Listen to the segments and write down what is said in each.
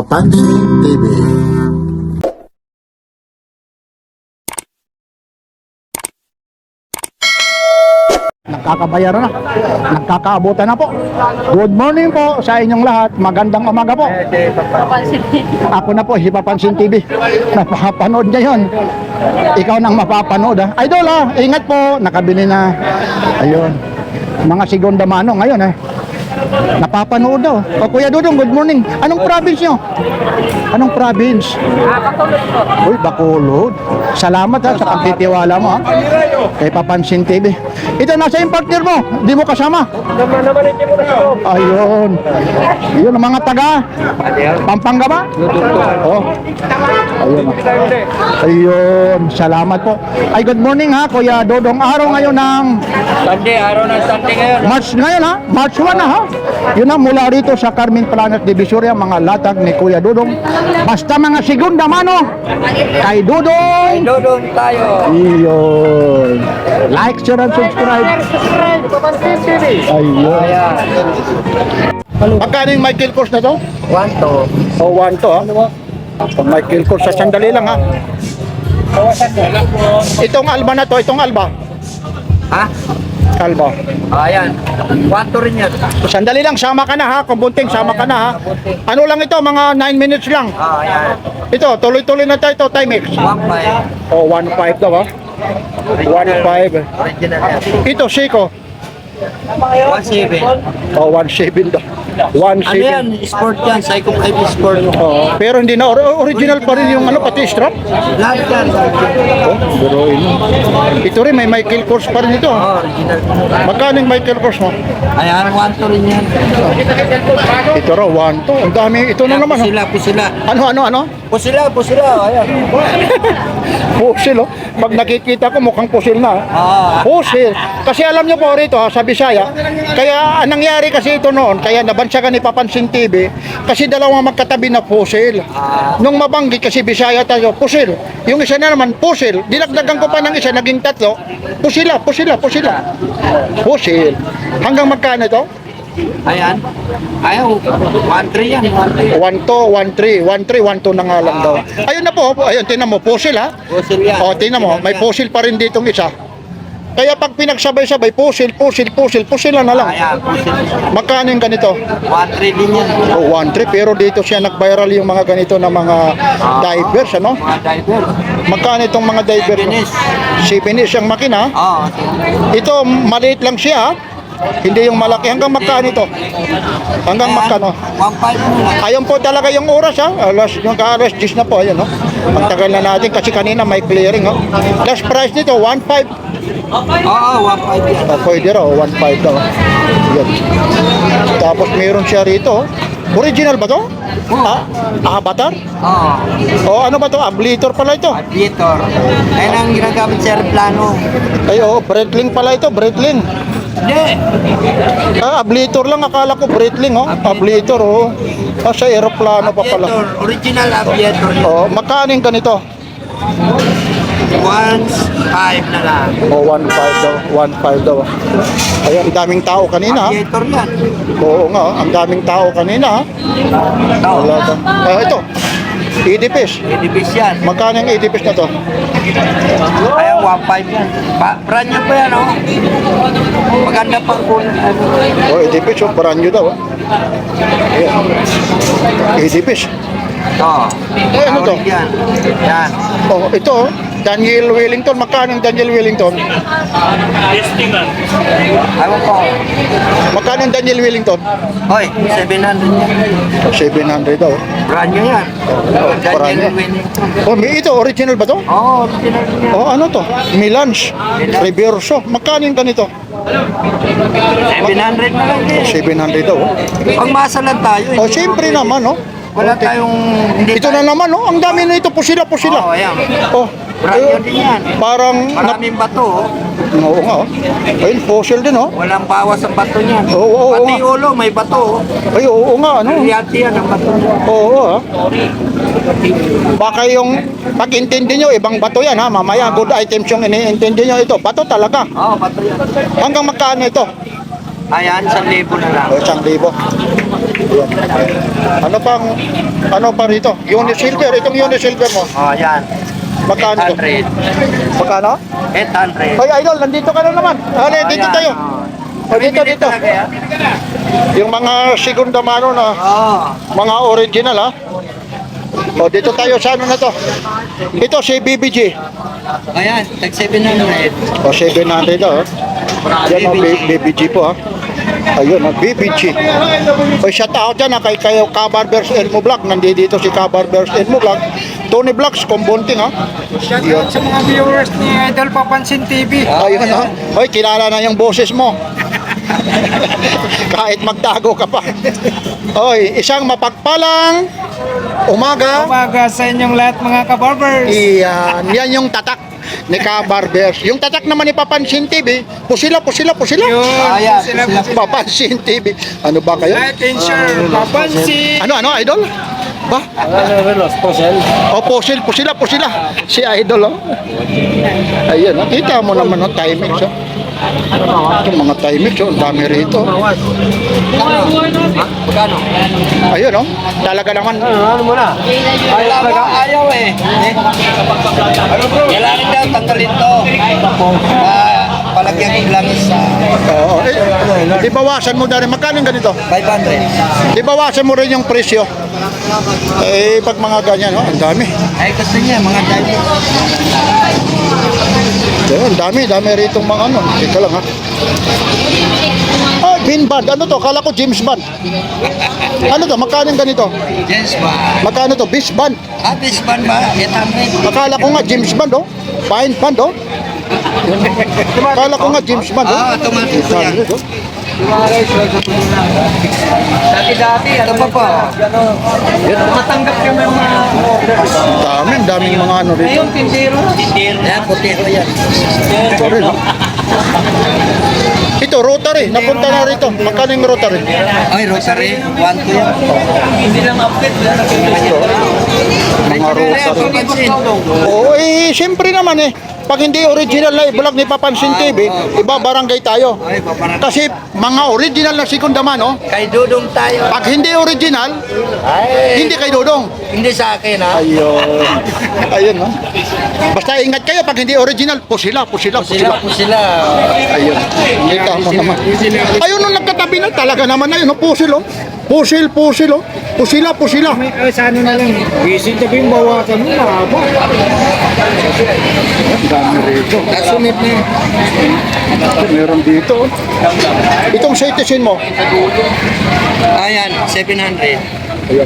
Papansin TV. Nagkakabayaran na, nagkakaabutan na po. Good morning po sa inyong lahat. Magandang umaga po. Ako na po, si Papansin TV. Napapanood niya yun. Ikaw nang mapapanood ha. Idol ha, ingat po. Nakabili na. Ayun. Mga segunda mano ngayon eh. Napapanood daw. O Kuya Dudong, good morning. Anong province nyo? Anong province? Bacolod po. Uy, Bacolod. Salamat ha sa pagtitiwala mo ha. Kay Papansin TV. Ito, nasa yung partner mo. Di mo kasama. Ayun. Yun ang mga taga Pampanga ba? Oh. Ayun. Ayun. Salamat po. Ay, good morning ha, Kuya Dudong. Araw ngayon ng Sunday, araw ng Sunday ngayon. March ngayon ha. March 1 na ha. Yun na, mula rito sa Carmen Planet Divisoria, mga latag ni Kuya Dudong. Basta mga segunda mano. Kay Dudong. Dudong tayo. Iyon. Like, share, and subscribe. Ayun. Ayan. Magkano yung Michael Kors na to? 1 to. O, 1 to ha? Michael Kors sa sandali lang ha. Itong Alba na to, itong Alba. Ha? Alba. Ayan. 1 to rin yan. Sandali lang, sama ka na ha. Kumbunting, sama ka na ha. Ano lang ito, mga 9 minutes lang. Ayan. Ito, tuloy-tuloy na tayo ito, Timex. 1.5. O, 1.5 daw ha. 1.5. Original yan. Ito, Seiko. 1.7. O, 1.7 daw. 1.7. Ano yan? Sport yan. Psycho 5 sport. Oo, pero hindi na original pa rin yung ano, pati strap. Lahat yan. Oh, biruin mo. Ito rin, may Michael Kors pa rin ito. Original. Magkano yung Michael Kors mo? Ayan, 1 to rin yan. Ito raw, 1 to. Ang dami. Ito na naman. Pusila, pusila. Ano? Pusila. Ayan. Pusil, oh. Pag nakikita ko, mukhang pusil na. Pusil. Kasi alam nyo po rito, sa Bisaya, kaya anong nangyari kasi ito noon, kaya nabansagan ni Papansin TV, kasi dalawang magkatabi na pusil. Nung mabanggit kasi Bisaya tayo, pusil. Yung isa na naman, pusil. Dinagdagan ko pa ng isa, naging tatlo. Pusila. Pusil. Hanggang magkano ito? Ayan. Ayan, 1.3 yan. 1.3. 1 to, 1-3, 1-3, 1-2 na nga lang daw. Ayun na po, ayun, tingnan mo, pusil ha. Pusil yan. O, tingnan mo, may pusil pa rin ditong isa. Kaya pag pinagsabay-sabay, pusil na lang. Ayan, pusil. Magkano yung ganito? 1.3 din yan. O, 1-3, pero dito siya nag-viral yung mga ganito na mga divers, ano? Mga diver. Magkano itong mga divers? Japanese. Japanese yung makina. Oo. Ito, maliit lang siya, ha? Hindi yung malaki. Hanggang magkano ito? Hanggang magkano? 1.5 muna. Ayun po talaga yung oras ha. Alas 10 na po. Ayun no. Ang tagal na natin kasi kanina may clearing ha. Last price nito 1.5. Oo, 1.5 yan. Pwede raw 1.5 daw. Yan. Tapos meron siya rito. Original ba to? Avatar? Oo. O ano ba to? Ablator pala ito. Aviator. Ayun ang ginagamit sa aeroplano. Ay oo, Breitling pala ito. Breitling. Hindi. Ablator lang. Akala ko Breitling oh. Ablator oh. Sa aeroplano pa pala. Aviator. Original aviator. Oh, magkano yung ganito? 1.5 na lang. O 1.5 daw, 1.5 daw. Ayun, ang daming tao kanina. Ha? Aviator yan. Oo nga, ang daming tao kanina. Ha? Wala daw. Ito, Edipis. Edipis yan. Magkano yung Edipis na to? Ayun, 1.5 yan. Brand new pa yan, oh. Maganda pang kulay. O, Edipis, oh, brand new daw. Ayan. Edipis. Oo. Ano to? Yan. Yan. Oh, ito, Daniel Wellington. Magkano yung Daniel Wellington? Ewan ko. Magkano yung Daniel Wellington? Hoy, 700 yan. 700 daw. Brand new yan. brand new. Daniel Wellington. Oh, ito, original ba to? Oo, original yan. Oh, ano to? Milans. Reverso. Magkano yung ganito? 700 na lang din. 700 daw. Oh. Pag masalan tayo, Oh, siyempre naman, no? wala tayong... Hindi Ito na naman, no? Ang dami na ito, pusila. Oo, ayan. Oh, Brand new din yan. parang... Maraming bato, oh. Oo nga, oh. Ayun, fossil din, oh. Walang bawas ang bato niyan. Oo, Pati nga. ulo, may bato, oh. Ay, oo nga, ano? Reality yan ang bato niya. Oo, ah. Baka yung pag-intindi nyo, ibang bato yan, ha? Mamaya, good items yung iniintindi nyo ito. Bato talaga. Oo, bato yan. Hanggang magkano ito? Ayan, 1,000 na lang. O, 1,000. Ano pa rito? Unisilver, itong Unisilver mo. Oh, yan. Magkano to? 800. Magkano? 800. Hoy, idol, nandito ka na naman. Hali, dito yan, tayo. oh. O, dito. talaga yan? Yung mga segunda mano na, Oo. mga original ha. O, dito tayo sa ano na to. Ito si BBG. Ayan, tag 700. O, 700 oh. Yan o, BBG po ha. Ayun ha, BBG. O, shout out dyan ha, kay kayo Kabarbers Elmo Vlog. Nandito si Kabarbers Elmo Vlog. Tony Vlogs, Kumbunting ha. Shoutout sa mga viewers ni Idol Papansin TV. Ayun ha. Hoy, kilala na yung boses mo. Kahit magtago ka pa. Oy, isang mapagpalang umaga. Umaga sa inyong lahat mga kabarbers. Yan yung tatak ni Kabarbers. Yung tatak naman ni Papansin TV, pusila. Yun, Ayan, sila Papansin TV. Ano ba kayo? like and share. Papansin. Ano, idol? Ba? O, pusila. Si idol, oh. Ayun, nakita mo naman ang timing, so. Ito mga timing, so. Ang dami rito. Magkano? Ayun, oh. Talaga naman. Ayaw eh. Kailangan daw tanggalin to. Palagyan ng langis sa Oo. Di bawasan mo na rin. Magkano yung ganito? 500. Di bawasan mo rin yung presyo. Eh, pag mga ganyan, oh, ang dami. Ay, gusto niya, mga diamond. Ang dami rito mga ano. Teka lang ha. Ah, Bin Band. Ano to? Kala ko James Band. Ano to? Magkano yung ganito? Yes, ba? Magkano to? Bis Band. This band ba? 800. Akala ko nga James Band, oh. Pine Band, oh. Akala ko nga James Band, oh. Automatic po yan. Oh. Dati-dati, ito pa po. Matanggap kami mga Ang daming mga ano rito. Tindero. Yan, putero yan. Ito rin, oh. Ito, Rotary. Napunta na rito. Magkano yung Rotary? Ay, Rosary. 1, 2 yan. Hindi lang update. Mga Rotary. Oo, eh, siyempre naman eh. Pag hindi original na vlog ni Papansin TV, iba barangay tayo. Ay, paparang. Kasi mga original na Segunda Mano, Kay Dudong tayo. pag hindi original, Ay, hindi kay Dodong. hindi sa akin ha. Ayun. Ayun, no? Basta ingat kayo pag hindi original, pusila. Sila po sila. Ayun. Kita mo naman. Ayun, nung nagkatabi na, talaga naman na yun, no? Pusil, oh. Pusil, oh. Pusila. sa ano na lang. Busy tabi yung bawasan mo. Mahaba. Ang dami rito. Kasunod na yun. Meron dito. oh. Itong citizen mo. Ayan, 700. Ayun.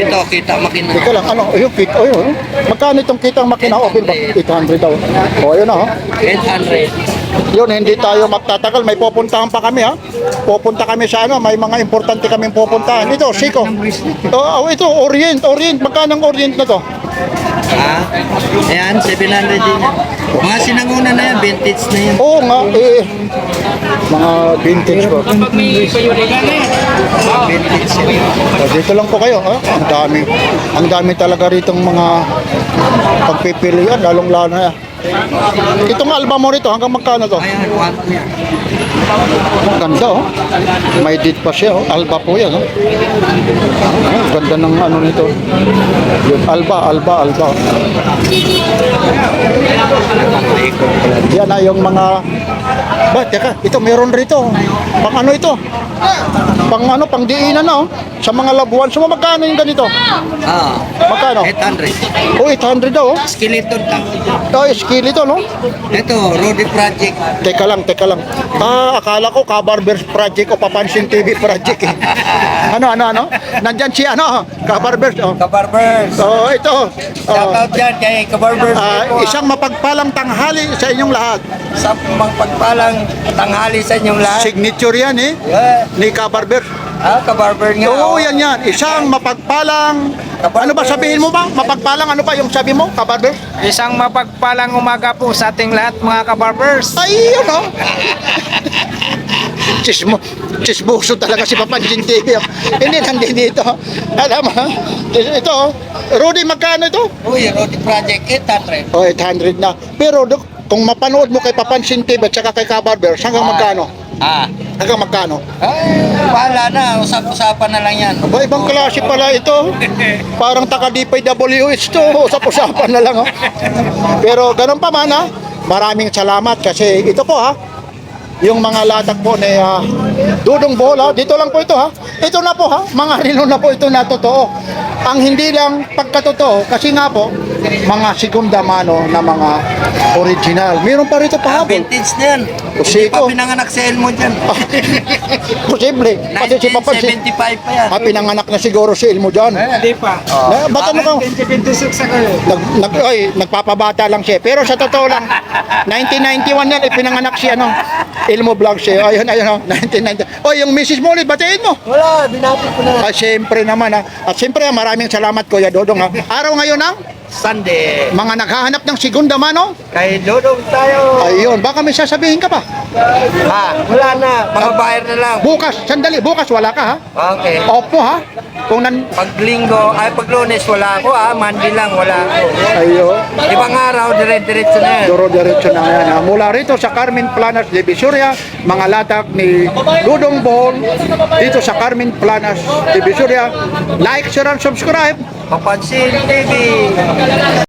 Ito, kita makina. Teka lang, ano? Ayun, ayun. Magkano itong kitang makina? Okay ba? 800 daw. O, ayun na, oh. 800. Yun, hindi tayo magtatagal. May pupuntahan pa kami, ha? Pupunta kami sa ano, may mga importante kaming pupuntahan. Ito, Siko. Ito, Orient. Magkano ang Orient na to? Ha? Ayan, 700 din yan. Mga sinanguna na yan, vintage na yan. Oo nga, eh. Mga vintage ko. Vintage yan. Dito lang po kayo, ha? Ang dami talaga ritong mga pagpipilian, lalong-lalo na. Itong album mo rito, hanggang magkano to? Ayan, 1 yan. Ang ganda, oh. May date pa siya, oh. Alba po yan, oh. Ang ganda ng ano nito. Yun, Alba. Yan na yung mga... Ba, teka, ito meron rito. Pang ano ito? Pang diinan na, oh. Sa mga labuan. So, magkano yung ganito? Magkano? 800. Oh, 800 daw, oh. Skeleton tank. Oh, skeleton, no? Ito, Rudy Project. Teka lang. Akala ko Kabarbers Project o Papansin TV Project eh. Ano? Nandyan si Kabarbers. Oh. Kabarbers. Oh, ito. Shoutout dyan kay Kabarbers. Isang mapagpalang tanghali sa inyong lahat. Sa mga pagpalang tanghali sa inyong lahat. Signature yan eh, Yeah. ni Kabarbers. Kabarber nga. Oo, yan. Isang mapagpalang... Ano ba sabihin mo ba? Mapagpalang ano pa yung sabi mo, Kabarbers? Isang mapagpalang umaga po sa ating lahat mga kabarbers. Ay, ano? Chismoso talaga si Papansin TV. Hindi nandito. Alam mo, ito, Rudy, magkano ito? Uy, Rudy Project, 800. O, 800 na. Pero kung mapanood mo kay Papansin TV at saka kay Kabarbers, hanggang magkano? Hanggang magkano? Bahala na, usap-usapan na lang yan. Aba, ibang klase pala ito. Parang taka-DPWH to. Usap-usapan na lang. Oh. Pero ganun pa man ha. Maraming salamat kasi ito po ha. Yung mga latak po ni Dudong Bola. Dito lang po ito ha. Ito na po ha. Mga relo na po ito na totoo. Ang hindi lang pagkatotoo kasi nga po mga segunda mano na mga original. Meron pa rito pahabol. Vintage na yan. Kasi Hindi pa ko. pinanganak si Elmo dyan. Posible. Kasi si Papa si 1975 pa yan. pinanganak na siguro si Ilmo dyan. Hindi pa. Ba't ano ka? 2026 ako eh. Nagpapabata lang siya. Pero sa totoo lang, 1991 yan, pinanganak si Ilmo Vlog siya. Ayun, 1990. Yung Mrs. Molly, batiin mo. Wala, binati ko na. Siyempre naman At siyempre, maraming salamat Kuya Dodong ha. Araw ngayon Sunday. mga naghahanap ng segunda mano. Kay Dodong tayo. Ayun, baka may sasabihin ka pa. Wala na. Mga buyer na lang. Bukas, sandali, bukas wala ka ha. Okay. Opo ha. Kung Pag linggo, pag lunes wala ako Monday lang wala ako. Ayun. Ibang araw, dire-diretso na yan. Duro-diretso na yan. Mula rito sa Carmen Planas de Visoria, mga latak ni Dudong Bohol, dito sa Carmen Planas de Visoria. Like, share, and subscribe. Papansin TV.